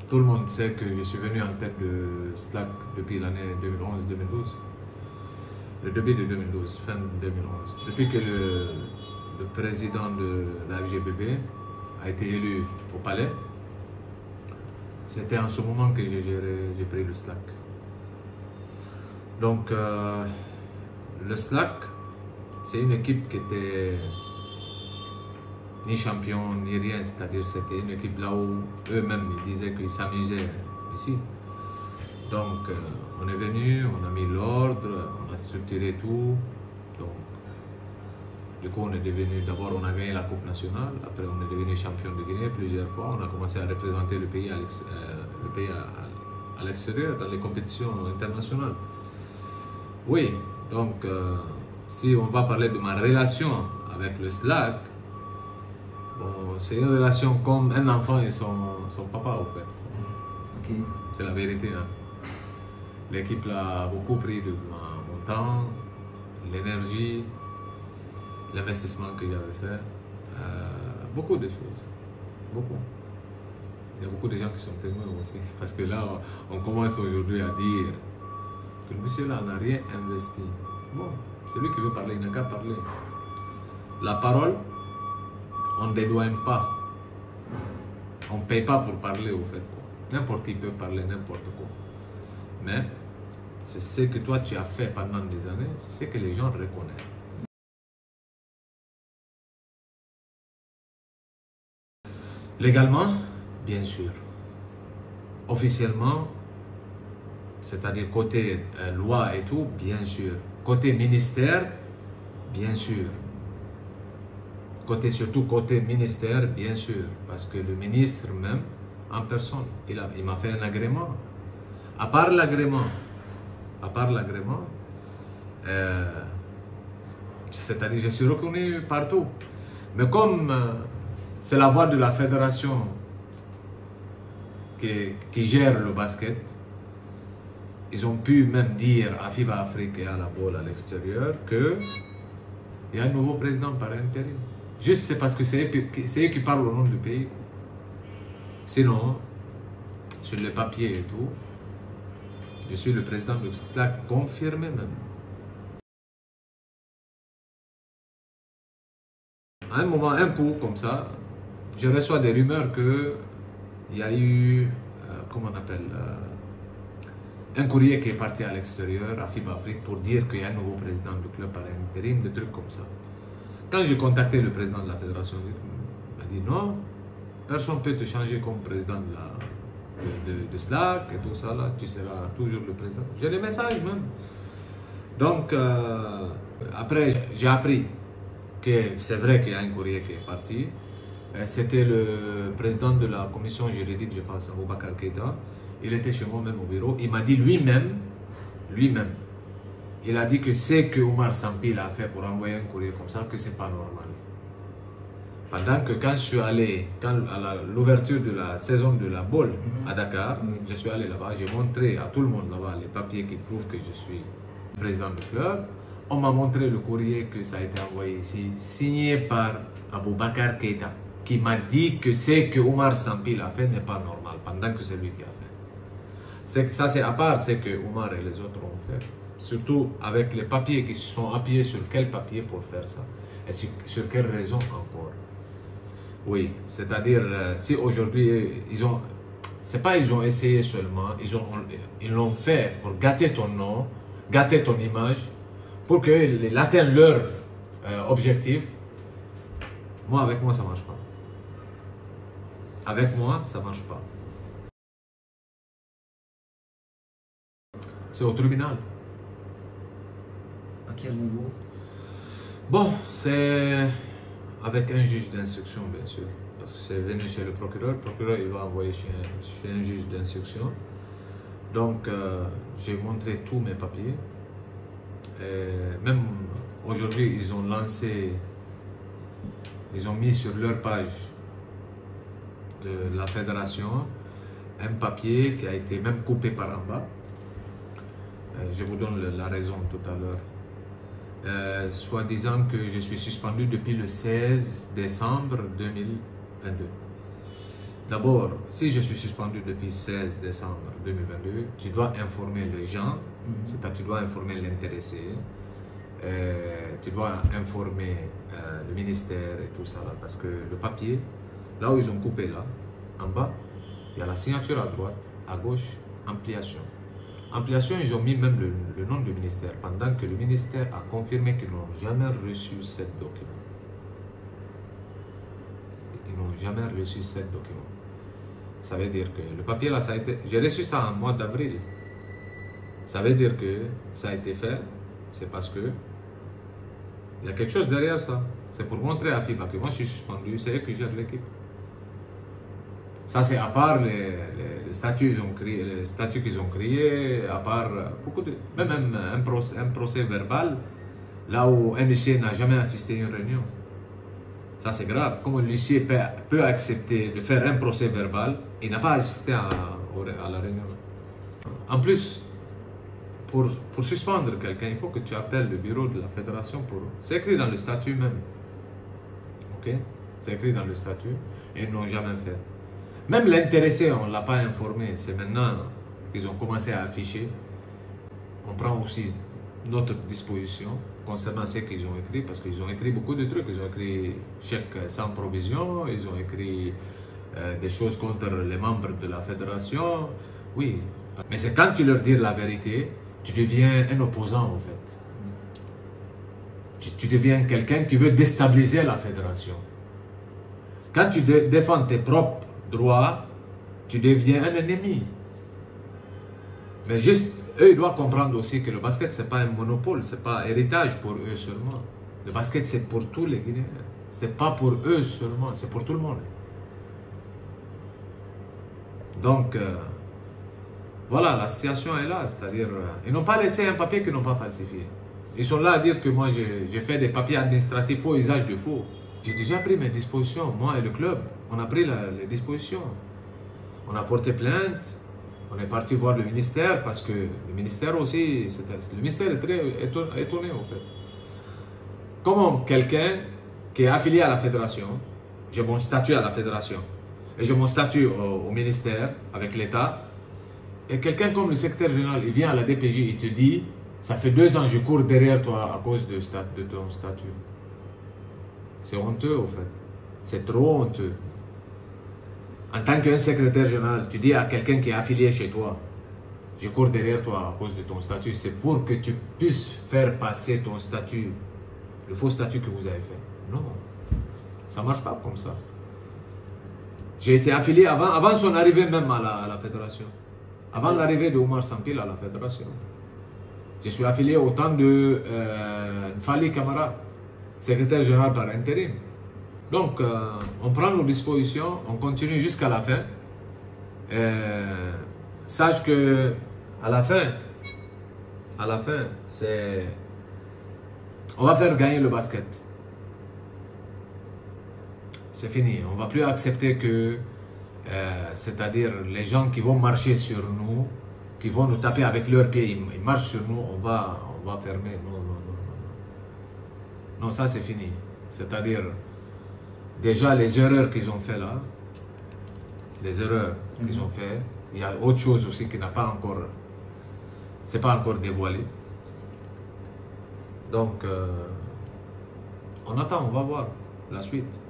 tout le monde sait que je suis venu en tête de SLAC depuis l'année 2011-2012. Le début de 2012, fin 2011. Depuis que le président de la FGBB a été élu au palais, c'était en ce moment que j'ai pris le SLAC. Donc, le SLAC, c'est une équipe qui était ni champion, ni rien, c'est-à-dire c'était une équipe là où eux-mêmes ils disaient qu'ils s'amusaient ici. Donc on est venu, on a mis l'ordre, on a structuré tout. Donc du coup on est devenu, d'abord on a gagné la Coupe nationale, après on est devenu champion de Guinée plusieurs fois, on a commencé à représenter le pays à l'extérieur, dans les compétitions internationales. Oui, donc si on va parler de ma relation avec le SLAC, bon, c'est une relation comme un enfant et son papa, au fait. Okay. C'est la vérité. Hein. L'équipe a beaucoup pris de mon temps, l'énergie, l'investissement que j'avais fait. Beaucoup de choses. Beaucoup. Il y a beaucoup de gens qui sont témoins aussi. Parce que là, on commence aujourd'hui à dire que le monsieur là n'a rien investi. Bon, c'est lui qui veut parler, il n'a qu'à parler. La parole, on ne dédouane pas. On ne paye pas pour parler au fait. N'importe qui peut parler n'importe quoi. Mais c'est ce que toi tu as fait pendant des années, c'est ce que les gens reconnaissent. Légalement, bien sûr. Officiellement, c'est-à-dire côté loi et tout, bien sûr. Côté ministère, bien sûr. Surtout côté ministère, bien sûr. Parce que le ministre même, en personne, il m'a fait un agrément. À part l'agrément, c'est-à-dire je suis reconnu partout. Mais comme c'est la voie de la fédération qui gère le basket, ils ont pu même dire à FIBA Afrique et à la BOL à l'extérieur qu'il y a un nouveau président par intérim. Juste c'est parce que c'est eux qui parlent au nom du pays. Sinon, sur le papier et tout, je suis le président de SLAC confirmé même. À un moment, un coup comme ça, je reçois des rumeurs qu'il y a eu, comment on appelle, un courrier qui est parti à l'extérieur, à FIBA Afrique, pour dire qu'il y a un nouveau président du club par intérim, des trucs comme ça. Quand j'ai contacté le président de la fédération, il m'a dit non, personne ne peut te changer comme président de SLAC et tout ça, là, tu seras toujours le président. J'ai les messages même. Donc, après, j'ai appris que c'est vrai qu'il y a un courrier qui est parti. C'était le président de la commission juridique, je pense, Aboubacar Keïta. Il était chez moi même au bureau. Il m'a dit lui-même, il a dit que c'est que Oumar Sampi a fait pour envoyer un courrier comme ça, que c'est pas normal. Pendant que quand je suis allé, à l'ouverture de la saison de la BOL à Dakar, je suis allé là-bas, j'ai montré à tout le monde là-bas les papiers qui prouvent que je suis président du club. On m'a montré le courrier que ça a été envoyé ici, signé par Aboubacar Keïta, qui m'a dit que c'est que Oumar Sampi a fait n'est pas normal, pendant que c'est lui qui a fait. Ça c'est à part ce que Oumar et les autres ont fait. Surtout avec les papiers qui se sont appuyés sur quel papier pour faire ça. Et sur quelle raison encore. Oui, c'est-à-dire, si aujourd'hui, c'est pas ils ont essayé seulement, ils l'ont fait pour gâter ton nom, gâter ton image, pour qu'ils atteignent leur objectif. Moi, avec moi, ça marche pas. Avec moi, ça marche pas. C'est au tribunal. À quel niveau? Bon, c'est avec un juge d'instruction, bien sûr. Parce que c'est venu chez le procureur. Le procureur, il va envoyer chez un juge d'instruction. Donc, j'ai montré tous mes papiers. Et même aujourd'hui, ils ont mis sur leur page de la fédération un papier qui a été même coupé par en bas. Je vous donne la raison tout à l'heure. Soit disant que je suis suspendu depuis le 16 décembre 2022. D'abord, si je suis suspendu depuis 16 décembre 2022, tu dois informer les gens, c'est-à-dire tu dois informer l'intéressé, tu dois informer le ministère et tout ça, là, parce que le papier, là où ils ont coupé là, en bas, il y a la signature à droite, à gauche, ampliation. Ampliation, ils ont mis même le nom du ministère, pendant que le ministère a confirmé qu'ils n'ont jamais reçu ce document. Ils n'ont jamais reçu ce document. Ça veut dire que le papier là, ça a été... J'ai reçu ça en mois d'avril. Ça veut dire que ça a été fait, c'est parce que il y a quelque chose derrière ça. C'est pour montrer à FIBA que moi je suis suspendu, c'est eux qui gèrent l'équipe. Ça c'est à part les statuts qu'ils ont créés, à part beaucoup de... Même un procès verbal, là où un huissier n'a jamais assisté à une réunion. Ça c'est grave. Comment l'huissier peut accepter de faire un procès verbal et n'a pas assisté à la réunion. En plus, pour suspendre quelqu'un, il faut que tu appelles le bureau de la fédération pour... C'est écrit dans le statut même. Ok? C'est écrit dans le statut et ils n'ont jamais fait. Même l'intéressé, on ne l'a pas informé. C'est maintenant qu'ils ont commencé à afficher. On prend aussi notre disposition concernant ce qu'ils ont écrit, parce qu'ils ont écrit beaucoup de trucs. Ils ont écrit chèque sans provision, ils ont écrit des choses contre les membres de la fédération. Oui, mais c'est quand tu leur dis la vérité, tu deviens un opposant en fait. Tu deviens quelqu'un qui veut déstabiliser la fédération. Quand tu défends tes propres droits, tu deviens un ennemi. Mais juste, eux, ils doivent comprendre aussi que le basket, ce n'est pas un monopole, ce n'est pas héritage pour eux seulement. Le basket, c'est pour tous les Guinéens. Ce n'est pas pour eux seulement, c'est pour tout le monde. Donc, voilà, la situation est là. C'est-à-dire, ils n'ont pas laissé un papier qu'ils n'ont pas falsifié. Ils sont là à dire que moi, j'ai fait des papiers administratifs faux, usage de faux. J'ai déjà pris mes dispositions, moi et le club. On a pris les dispositions. On a porté plainte. On est parti voir le ministère parce que le ministère aussi, le ministère est très étonné en fait. Comment quelqu'un qui est affilié à la fédération, j'ai mon statut à la fédération et j'ai mon statut au ministère avec l'État, et quelqu'un comme le secrétaire général, il vient à la DPJ, il te dit, ça fait 2 ans que je cours derrière toi à cause de ton statut. C'est honteux en fait, c'est trop honteux. En tant qu'un secrétaire général, tu dis à quelqu'un qui est affilié chez toi, je cours derrière toi à cause de ton statut, c'est pour que tu puisses faire passer ton statut, le faux statut que vous avez fait. Non, ça ne marche pas comme ça. J'ai été affilié avant son arrivée même à la fédération. Avant l'arrivée de Oumar Sampil à la fédération. Je suis affilié au temps de Fali Camara, secrétaire général par intérim. Donc, on prend nos dispositions, on continue jusqu'à la fin. Sache que à la fin, c'est... On va faire gagner le basket. C'est fini. On ne va plus accepter que, c'est-à-dire les gens qui vont marcher sur nous, qui vont nous taper avec leurs pieds, ils marchent sur nous, on va fermer. Non, non, non, non. Non, ça c'est fini. C'est-à-dire... Déjà, les erreurs qu'ils ont fait là, les erreurs qu'ils ont fait, il y a autre chose aussi qui n'a pas encore, c'est pas encore dévoilé. Donc, on attend, on va voir la suite.